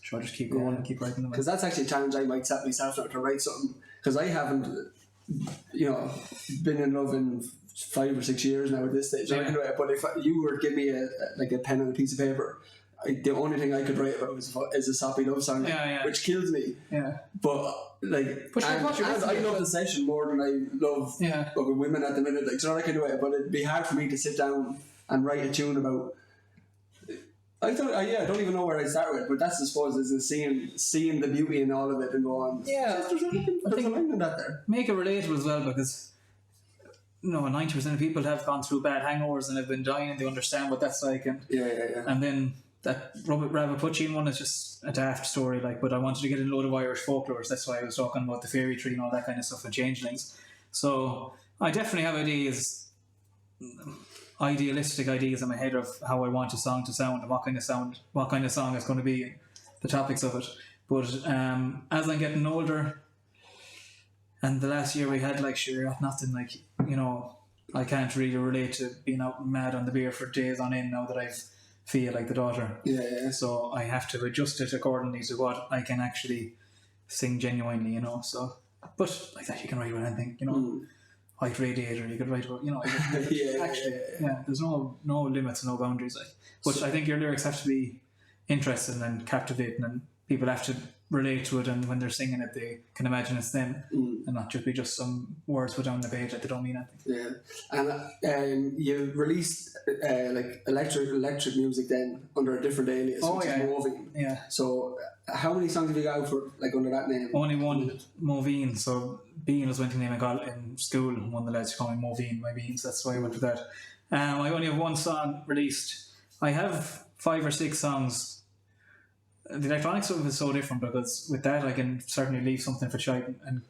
sure, I'll just keep going and keep writing them. Because that's actually a challenge I might set myself now, to write something, because I haven't, you know, been in love in 5 or 6 years now at this stage. But if you were to give me a pen and a piece of paper, the only thing I could write about is a soppy love song, which kills me. But like, I love the session more than I love women at the minute. Like, so I can do it, but it'd be hard for me to sit down and write a tune about. I don't even know where I start with, but that's, I suppose, is seeing the beauty in all of it and go on. Yeah, there's something in that there. Make it relatable as well, because 90% of people have gone through bad hangovers and have been dying, and they understand what that's like. And and then that Rabbit Puccine one is just a daft story, like, but I wanted to get a load of Irish folklore, so that's why I was talking about the fairy tree and all that kind of stuff and changelings. So I definitely have idealistic ideas in my head of how I want a song to sound and what kind of song it's going to be, the topics of it. But as I'm getting older, and the last year we had, like, sure, nothing, like, you know, I can't really relate to being out mad on the beer for days on end now that I feel like the daughter. Yeah. So I have to adjust it accordingly to what I can actually sing genuinely, So, but like that, you can write about anything, White Radiator, you could write about, there's no limits, no boundaries, like. But I think your lyrics have to be interesting and captivating, and people have to relate to it, and when they're singing it, they can imagine it's them, and not just be just some words put down on the page that they don't mean anything. Yeah, and you released like electric music then under a different alias, which is Moving. Yeah. So how many songs have you got out for like under that name? Only one, Moveen. So Bean was went to name I got in school. One of the lads called me Moveen, my beans. That's why I went with that. I only have one song released. I have 5 or 6 songs. The electronic stuff is so different because with that I can certainly leave something for child, and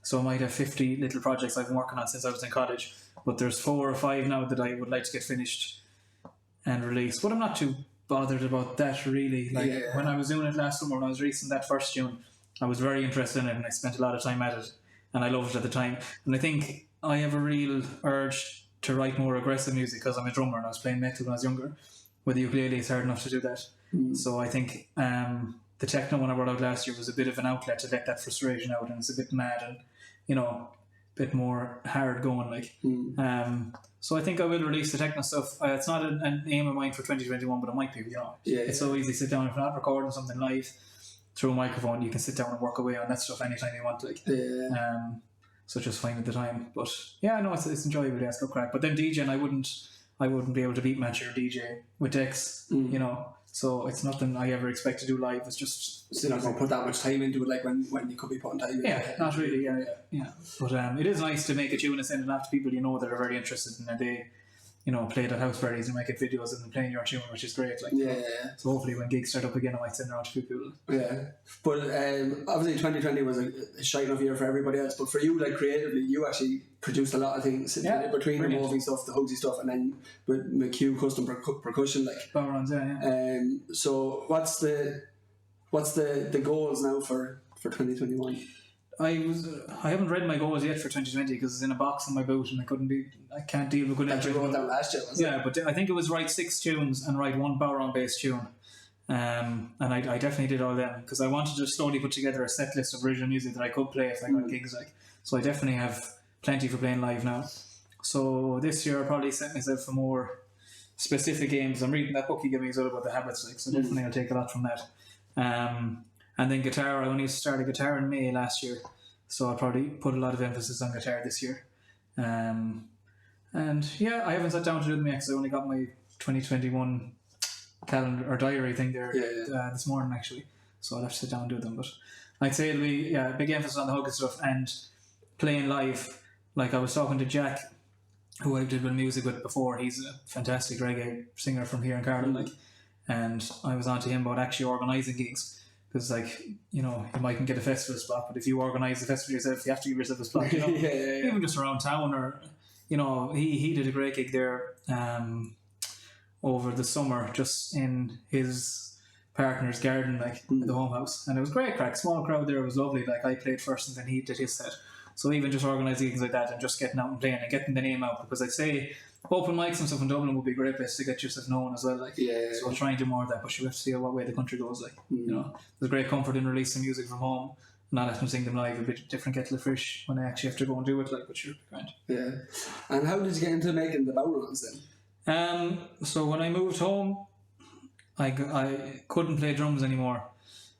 so I might have 50 little projects I've been working on since I was in college, but there's 4 or 5 now that I would like to get finished and released, but I'm not too bothered about that really. When I was doing it last summer, when I was releasing that first tune, I was very interested in it and I spent a lot of time at it and I loved it at the time, and I think I have a real urge to write more aggressive music because I'm a drummer and I was playing metal when I was younger. With the ukulele it's hard enough to do that. So I think the techno one I brought out last year was a bit of an outlet to let that frustration out, and it's a bit mad and a bit more hard going so I think I will release the techno stuff. It's not an aim of mine for 2021, but it might be. It's so easy to sit down. If you're not recording something live through a microphone, you can sit down and work away on that stuff anytime you want. So just finding the time. But it's enjoyable. It's good crack. But then DJing, I wouldn't be able to beat match your DJ with decks, So it's nothing I ever expect to do live. It's just... So you're not going to put that much time into it like when you could be putting time into it? Yeah, not really, yeah. But it is nice to make a tune and send it off to people that are very interested in it. They, play it at house parties and making videos and playing your tune, which is great. So hopefully when gigs start up again, I might send it out to people. Yeah. But obviously 2020 was a shite enough year for everybody else. But for you, like creatively, you actually produced a lot of things between brilliant. The moving stuff, the Hugsie stuff, and then with McHugh custom percussion, like. Bow-runs, yeah. So what's the goals now for 2021? I haven't read my goals yet for 2020 because it's in a box on my boat and I can't deal with good that you wrote down last year, wasn't it? But I think it was write 6 tunes and write 1 Bow-run based tune. And I definitely did all them because I wanted to slowly put together a set list of original music that I could play if I got gigs So I definitely have plenty for playing live now. So this year I'll probably set myself for more specific games. I'm reading that book you gave me as well about the habits, so definitely I'll take a lot from that. And then guitar, I only started guitar in May last year, so I'll probably put a lot of emphasis on guitar this year. And I haven't sat down to do them yet because I only got my 2021 calendar or diary thing there this morning actually, so I'll have to sit down and do them. But I'd say it'll be big emphasis on the hook and stuff and playing live. Like I was talking to Jack, who I did music with before. He's a fantastic reggae singer from here in Cardiff, and I was on to him about actually organising gigs. Because, you mightn't get a festival spot, but if you organise the festival yourself, you have to give yourself a spot, Even just around town, or, he did a great gig there over the summer, just in his partner's garden, at the home house. And it was great crack, small crowd there, it was lovely. I played first and then he did his set. So even just organising things like that and just getting out and playing and getting the name out, because I'd say open mics and stuff in Dublin would be a great place to get yourself known as well. So I'll try and do more of that, but you have to see what way the country goes. There's great comfort in releasing music from home, not having to sing them live. A bit different kettle of fish when I actually have to go and do it. But you're grand. Yeah. And how did you get into making the bow-runs then? So when I moved home, I couldn't play drums anymore.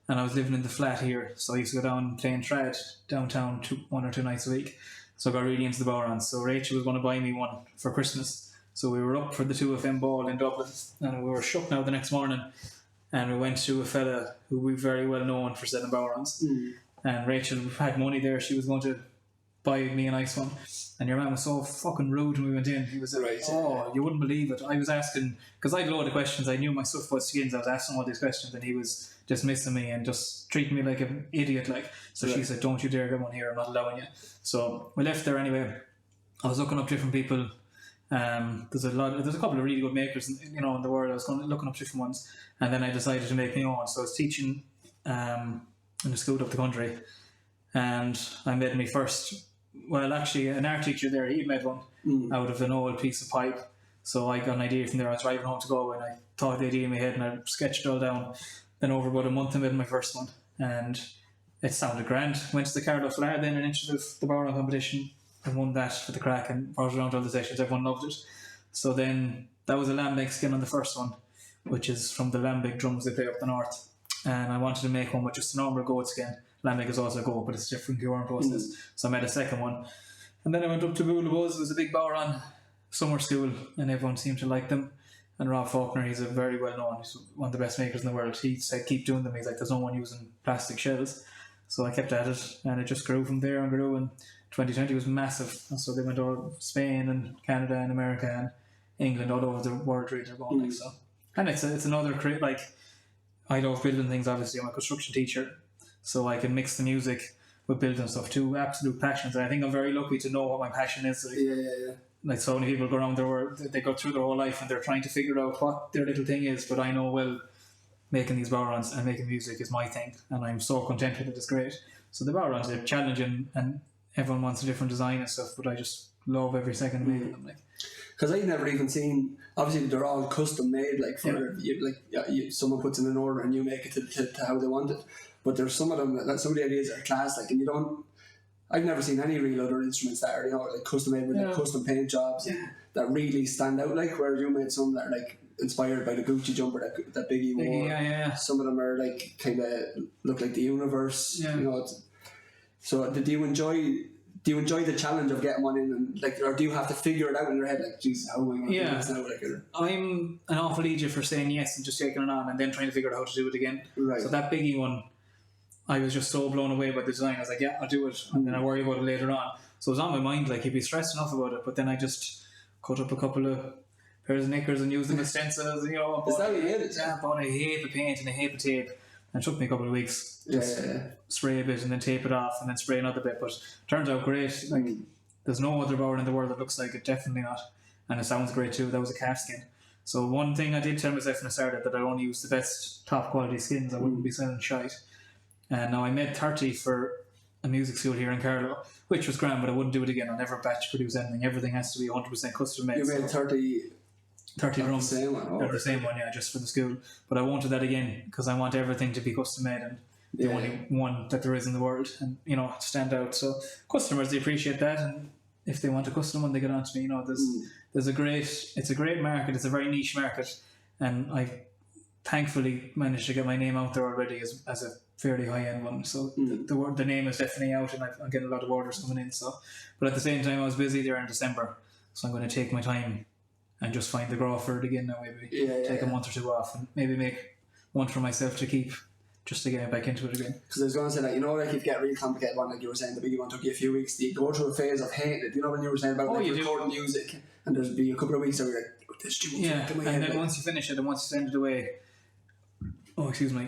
And I was living in the flat here, so I used to go down and play in trad downtown 1 or 2 nights a week. So I got really into the bow-runs. So Rachel was going to buy me one for Christmas. So we were up for the 2FM ball in Dublin, and we were shook now the next morning. And we went to a fella who we very well known for selling bow-runs. And Rachel had money there. She was going to buy me a nice one. And your man was so fucking rude when we went in. He was like, you wouldn't believe it. I was asking, because I had a load of questions. I knew my stuff was skins. I was asking all these questions, and he was dismissing me and just treating me like an idiot. So she said, don't you dare get one here, I'm not allowing you. So we left there anyway. I was looking up different people. There's a couple of really good makers in the world. I was looking up different ones, and then I decided to make my own. So I was teaching in a school up the country, and I made my first well, actually, an art teacher there, he made one out of an old piece of pipe. So I got an idea from there. I was driving home to go and I thought the idea in my head and I sketched it all down. Then over about a month I made my first one and it sounded grand. Went to the Carlow Flower then and entered the barrel competition and won that for the crack and brought it around to all the sessions. Everyone loved it. So then that was a lambic skin on the first one, which is from the lambic drums they play up the north. And I wanted to make one with just a normal goat skin. Lambic is also a goat, but it's a different curing process. So I made a second one. And then I went up to Boolabuzz. It was a big Bowron summer school and everyone seemed to like them. And Rob Faulkner, he's a very well known, he's one of the best makers in the world. He said keep doing them. He's like, there's no one using plastic shells. So I kept at it and it just grew from there and grew, and 2020 was massive. And so they went over Spain and Canada and America and England, all over the world really they're going like so. And it's another like, I love building things. Obviously I'm a construction teacher, so I can mix the music with building stuff, two absolute passions, and I think I'm very lucky to know what my passion is. Like, like so many people go around they go through their whole life and they're trying to figure out what their little thing is, but I know, well, making these Bowrons and making music is my thing and I'm so content with it. It's great. So the Bowrons are challenging and everyone wants a different design and stuff, but I just love every second of making them. Like, because I've never even seen, obviously they're all custom made, like for someone puts in an order and you make it to how they want it, but there's some of them that some of the ideas are class, like, and you don't, I've never seen any real other instruments that are, you know, like custom made with like custom paint jobs that really stand out, like, whereas you made some that are like inspired by the Gucci jumper that Biggie wore. Some of them are like kind of look like the universe, you know. So do you enjoy the challenge of getting one in and like, or do you have to figure it out in your head, like, Jesus, how am I going to do this now? Like, I'm an awful idiot for saying yes and just taking it on and then trying to figure out how to do it again. Right. So that Biggie one, I was just so blown away by the design. I was like, yeah, I'll do it. And then I worry about it later on. So it was on my mind, like, you'd be stressed enough about it. But then I just cut up a couple of pairs of knickers and used them as stencils. You know, is that what you did? Yeah, but I hate the paint and I hate the tape. And it took me a couple of weeks. Spray a bit and then tape it off and then spray another bit. But it turns out great. Like, there's no other Bowron in the world that looks like it. Definitely not. And it sounds great too. That was a calf skin. So one thing I did tell myself when I started, that I only use the best top quality skins. I wouldn't be selling shite. And now I made 30 for a music school here in Carlow, which was grand, but I wouldn't do it again. I'll never batch produce anything. Everything has to be 100% custom made. You made 30 drums. The same one? Oh. They're the same one, yeah, just for the school. But I won't do that again because I want everything to be custom made and the only one that there is in the world, and, you know, stand out. So customers, they appreciate that, and if they want a custom one, they get on to me. You know, it's a great market. It's a very niche market, and I've thankfully managed to get my name out there already as a fairly high end one. So the name is definitely out, and I'm getting a lot of orders coming in. So, but at the same time, I was busy there in December, so I'm going to take my time and just find the grow for it again now. Maybe take a month or two off, and maybe make one for myself to keep, just to get back into it again. Because I was going to say that, you know, like, if you get a really complicated one, like you were saying, the Biggie one took you a few weeks, you go through a phase of hating it. You know, when you were saying about recording music, and there's be a couple of weeks where you're like, this tune's and then like, once you finish it and once you send it away,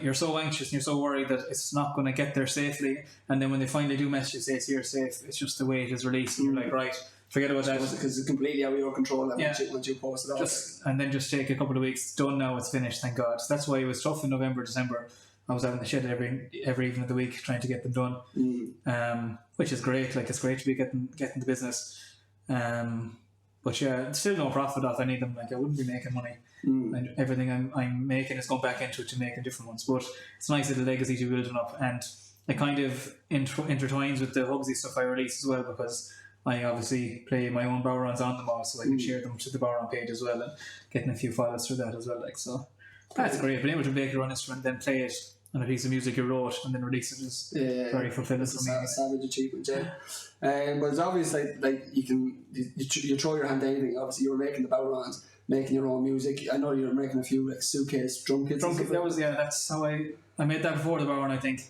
you're so anxious and you're so worried that it's not going to get there safely, and then when they finally do message you say it's here safe, it's just the way it is released, and you're like, right, forget about that, because it's completely out of your control once you post it off. And then just take a couple of weeks. Done now, it's finished, thank God. So that's why it was tough in November, December. I was out in the shed every evening of the week trying to get them done, which is great. Like, it's great to be getting the business, but yeah, still no profit off any of them. Like, I wouldn't be making money. And everything I'm making is going back into it to making different ones. But it's a nice little legacy to building up, and it kind of intertwines with the Hugsie stuff I release as well, because I obviously play my own Bowrons on them all, so I can share them to the Bowron page as well, and getting a few files through that as well. Like, so that's great. Being able to make your own instrument, then play it on a piece of music you wrote, and then release it is very fulfilling for me. Savage achievement, but it's obvious, like you throw your hand to anything. Obviously, you were making the Bowrons, making your own music. I know you were making a few like suitcase drum kits. That's how I made that before the Bowron, I think.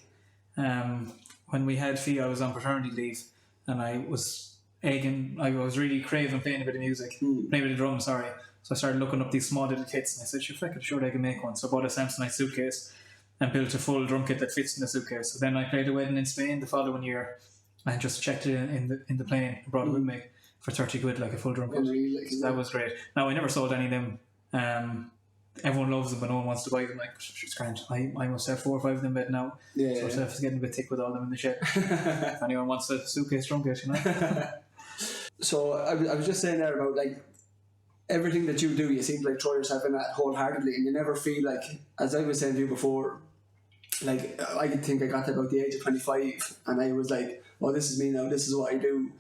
When we had Fee, I was on paternity leave, and I was really craving playing a bit of music, playing a bit of drums, sorry. So I started looking up these small little kits, and I said, sure I can make one. So I bought a Samsonite suitcase and built a full drum kit that fits in the suitcase. So then I played a wedding in Spain the following year and just checked it in the plane and brought it with me for 30 quid, like a full drum kit. So that was great. Now, I never sold any of them, everyone loves them, but no one wants to buy them. Like, it's grand. I must have 4 or 5 of them in bed now. Yeah. So stuff is getting a bit thick with all them in the shed. If anyone wants a suitcase drum kit, you know. So I was just saying there about like everything that you do, you seem to like throw yourself in that wholeheartedly, and you never feel like, as I was saying to you before, like I think I got to about the age of 25, and I was like, well, this is me now, this is what I do,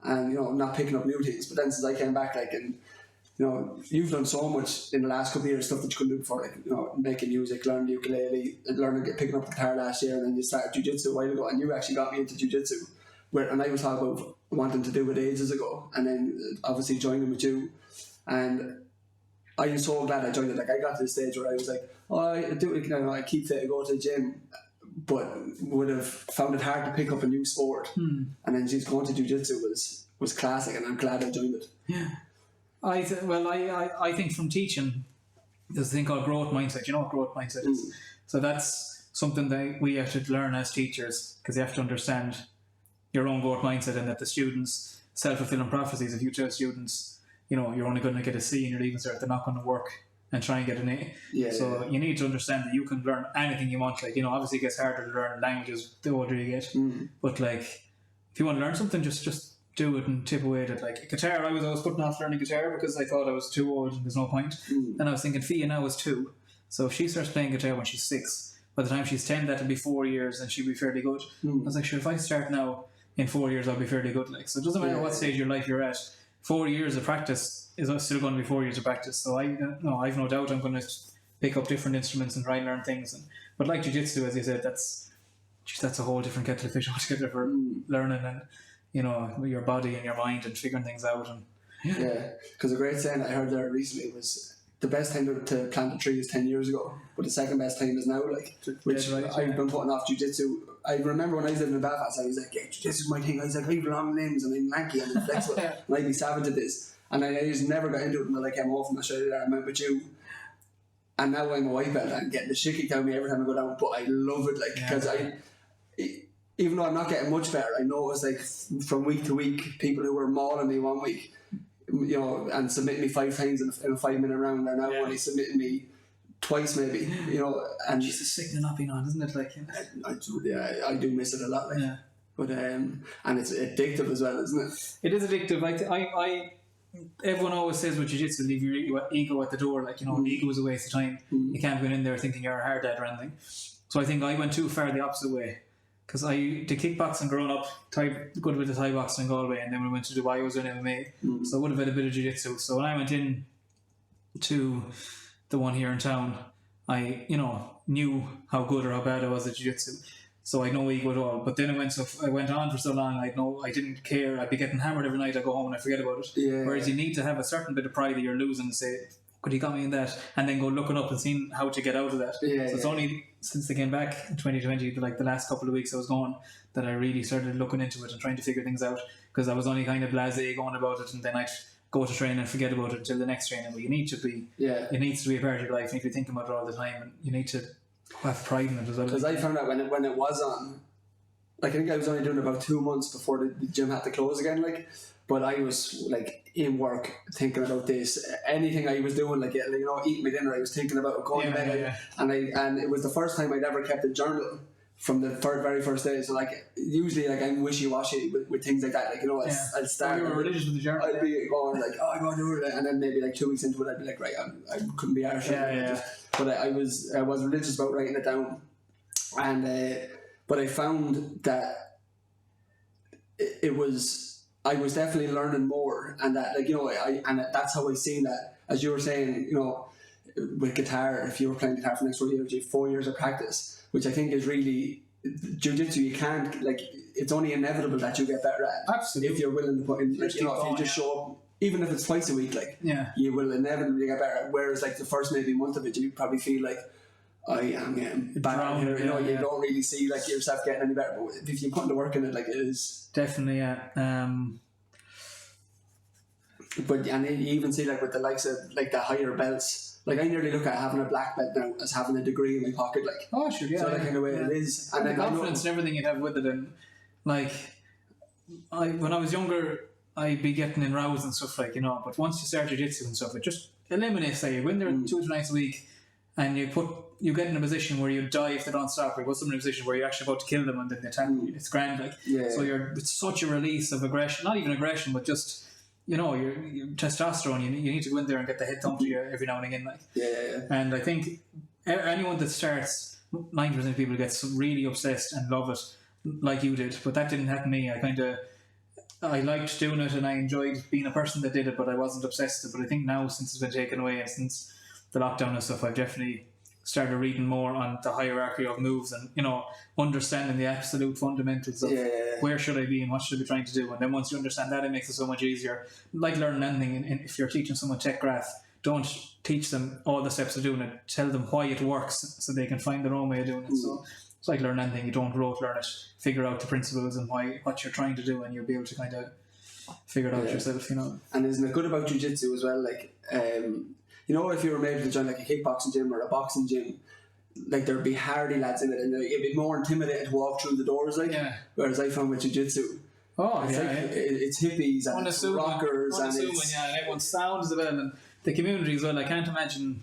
and you know, I'm not picking up new things. But then since I came back, like, and you know, you've done so much in the last couple of years, stuff that you couldn't do before, like, you know, making music, learning the ukulele, picking up the guitar last year, and then you started jiu-jitsu a while ago, and you actually got me into jiu-jitsu, and I was talking about wanting to do it ages ago, and then obviously joining with you, and I'm so glad I joined it. Like, I got to the stage where I was like, oh, I do it, you know, I keep fit, I go to the gym, but would have found it hard to pick up a new sport, and then just going to jiu-jitsu was classic, and I'm glad I joined it. Yeah. I think from teaching, there's a thing called growth mindset. You know what growth mindset is? So that's something that we have to learn as teachers, because you have to understand your own growth mindset, and that the students, self-fulfilling prophecies, if you tell students, you know, you're only going to get a C in your leaving cert, they're not going to work and try and get an A. So you need to understand that you can learn anything you want. Like, you know, obviously it gets harder to learn languages the older you get, but like, if you want to learn something, just do it and tip away at it. Like guitar, I was putting off learning guitar because I thought I was too old and there's no point. Then I was thinking, Fia now is 2, so if she starts playing guitar when she's 6, by the time she's 10, that'll be 4 years and she'll be fairly good. I was like, sure, if I start now, in 4 years I'll be fairly good. Like, so it doesn't matter what stage of your life you're at, 4 years of practice is still going to be 4 years of practice. So I've no doubt I'm going to pick up different instruments and try and learn things. But like jiu-jitsu, as you said, that's a whole different kettle of fish altogether for learning, and you know, your body and your mind and figuring things out. And because a great saying I heard there recently was, the best time to plant a tree is 10 years ago, but the second best time is now. Like, which I've been putting off jiu-jitsu. I remember when I was living in Belfast, I was like, yeah, jiu-jitsu is my thing. I was like, I have long limbs and I'm lanky and I'm flexible and I'd be savage at this. And I just never got into it until I came home from Australia there. I met with you, and now I'm a white belt and getting the shit kicked out of me every time I go down, but I love it, like, because even though I'm not getting much better, I notice, like, from week to week, people who were mauling me one week, you know, and submitting me 5 times in a 5-minute round, are now only submitting me twice, maybe, you know. And it's a sick to not being on, isn't it? Like, I do miss it a lot, like, but and it's addictive as well, isn't it? It is addictive. I everyone always says with jiu-jitsu, leave your ego at the door. Like, you know, ego is a waste of time. You can't go in there thinking you're a hard dad or anything. So I think I went too far the opposite way. Because the kickboxing growing up, good with the Thai boxing in Galway, and then when I went to Dubai, I was doing MMA, so I would have had a bit of jiu-jitsu. So when I went in to the one here in town, I, you know, knew how good or how bad I was at jiu-jitsu, so I had no ego at all. But then I went on for so long, I didn't care. I'd be getting hammered every night. I go home and I forget about it. Whereas you need to have a certain bit of pride that you're losing and say, could he got me in that, and then go looking up and seeing how to get out of that. So it's only since they came back in 2020, like the last couple of weeks I was gone, that I really started looking into it and trying to figure things out, because I was only kind of blasé going about it, and then I'd go to train and forget about it until the next training. But you need to be, it needs to be a part of your life. You need to be thinking about it all the time, and you need to have pride in it as well. Because I found out when it was on, like, I think I was only doing about 2 months before the gym had to close again, like. But I was, like, in work thinking about this. Anything I was doing, like, you know, eating my dinner, I was thinking about going to bed. And it was the first time I'd ever kept a journal from the very first day. So, like, usually, like, I'm wishy-washy with things like that. Like, you know, I'd start. You were religious with the journal. I'd be going, like, oh, I'm going to do it. And then maybe, like, 2 weeks into it, I'd be like, right, I couldn't be arsed. But I was religious about writing it down. And, but I found that I was definitely learning more, and that, like, you know, that's how I seen that, as you were saying, you know, with guitar, if you were playing guitar for the next 4 years, you have 4 years of practice, which I think is really, jiu-jitsu, you can't, like, it's only inevitable that you get better at. Absolutely. If you're willing to put in, like, you know, if you just show up, even if it's twice a week, like, you will inevitably get better at. Whereas, like, the first maybe month of it, you probably feel like, I am bad here, you know, you don't really see, like, yourself getting any better. But if you put the work in it, like, it is definitely, But and you even see, like, with the likes of, like, the higher belts, like, I nearly look at having a black belt now as having a degree in my pocket, like. Oh, sure, So, like, in a way it is, and the confidence and everything you'd have with it, and like, when I was younger, I'd be getting in rows and stuff, like, you know. But once you start jiu-jitsu and stuff, it just eliminate, say, you go in there 2 nights a week and you get in a position where you die if they don't stop, or you put them in a position where you're actually about to kill them and then they attack you. It's grand, like. So it's such a release of aggression, not even aggression, but just, your testosterone. You need to go in there and get the head thumped to you every now and again, like. And I think anyone that starts, 90% of people get really obsessed and love it like you did, but that didn't happen to me. I liked doing it and I enjoyed being a person that did it, but I wasn't obsessed with it. But I think now, since it's been taken away and since the lockdown and stuff, I've definitely started reading more on the hierarchy of moves and, understanding the absolute fundamentals of where should I be and what should I be trying to do. And then once you understand that, it makes it so much easier. Like learning anything, and if you're teaching someone tech graph, don't teach them all the steps of doing it. Tell them why it works so they can find their own way of doing it. So it's like learning anything. You don't rote learn it. Figure out the principles and what you're trying to do, and you'll be able to kind of figure it out yourself, And isn't it good about jiu-jitsu as well? Like, if you were maybe to join like a kickboxing gym or a boxing gym, like there'd be hardy lads in it, and it'd be more intimidating to walk through the doors, like. Whereas I found with jiu-jitsu, it's hippies and it's rockers and everyone's sound as well, and the community as well. I can't imagine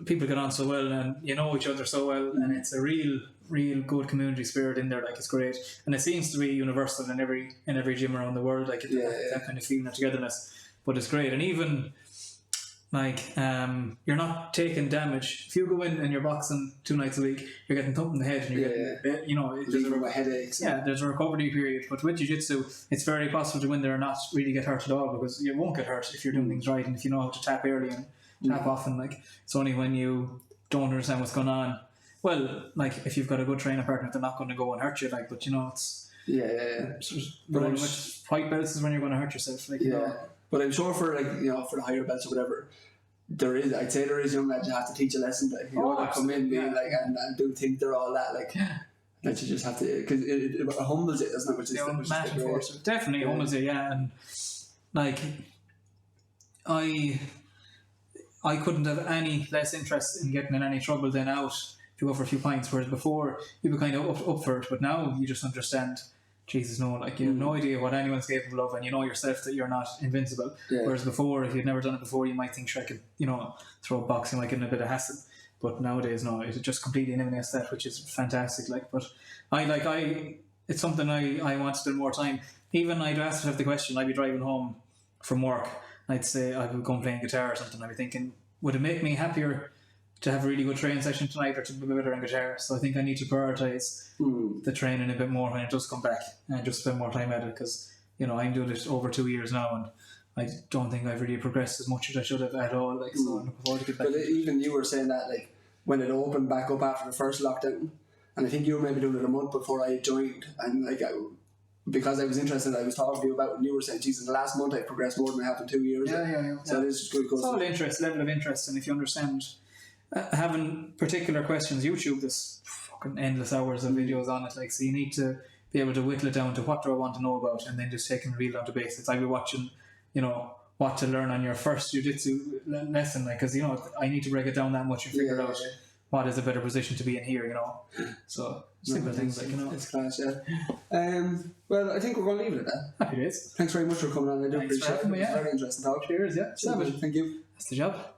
people get on so well and each other so well, and it's a real good community spirit in there. Like, it's great, and it seems to be universal in every gym around the world. Like, that kind of feeling of togetherness. But it's great, and even like you're not taking damage if you go in and you're boxing 2 nights a week. You're getting thumped in the head, and you're getting headaches. There's a recovery period. But with jiu-jitsu, it's very possible to go in there and not really get hurt at all, because you won't get hurt if you're doing things right and if you know how to tap early and tap often. Like, it's only when you don't understand what's going on. Well, like, if you've got a good training partner, they're not going to go and hurt you. Like, but it's rolling with white belts is when you're going to hurt yourself. Like, But I'm sure for for the higher belts or whatever, I'd say there is young lads you have to teach a lesson, like, that come in being like and do think they're all that, like. That you just have to, because it humbles it, doesn't it? Which is massive force. It definitely humbles it, and like I couldn't have any less interest in getting in any trouble than out if you go for a few pints, whereas before you were kind of up for it, but now you just understand, Jesus, no, like, you have no idea what anyone's capable of, and you know yourself that you're not invincible. Whereas before, if you'd never done it before, you might think, sure, I could, throw boxing like in a bit of hassle. But nowadays, no, it just completely eliminates that, which is fantastic. Like, but it's something I want to spend more time. Even I'd ask to have the question, I'd be driving home from work, I'd say I would go and play guitar or something. I'd be thinking, would it make me happier to have a really good training session tonight or to be better on guitar? So I think I need to prioritise the training a bit more when it does come back and just spend more time at it, because I'm doing it over 2 years now and I don't think I've really progressed as much as I should have at all. Like, so I'm looking forward to get back. But even you were saying that, like, when it opened back up after the first lockdown, and I think you were maybe doing it a month before I joined, and like because I was interested, I was talking to you about it, and you were saying, Jesus, the last month I progressed more than I have in 2 years. So it is just good. It's all interest, level of interest, and if you understand having particular questions, YouTube, there's fucking endless hours of videos on it. Like, so you need to be able to whittle it down to what do I want to know about, and then just taking real down to basics. I'll be watching, what to learn on your first jiu-jitsu lesson, like, because I need to break it down that much and figure out what is a better position to be in here, So simple things, like, It's class, well, I think we're going to leave it at that. Happy days. Thanks very much for coming on. I do appreciate it. It was very interesting talk. Cheers, Savage. Thank you. That's the job.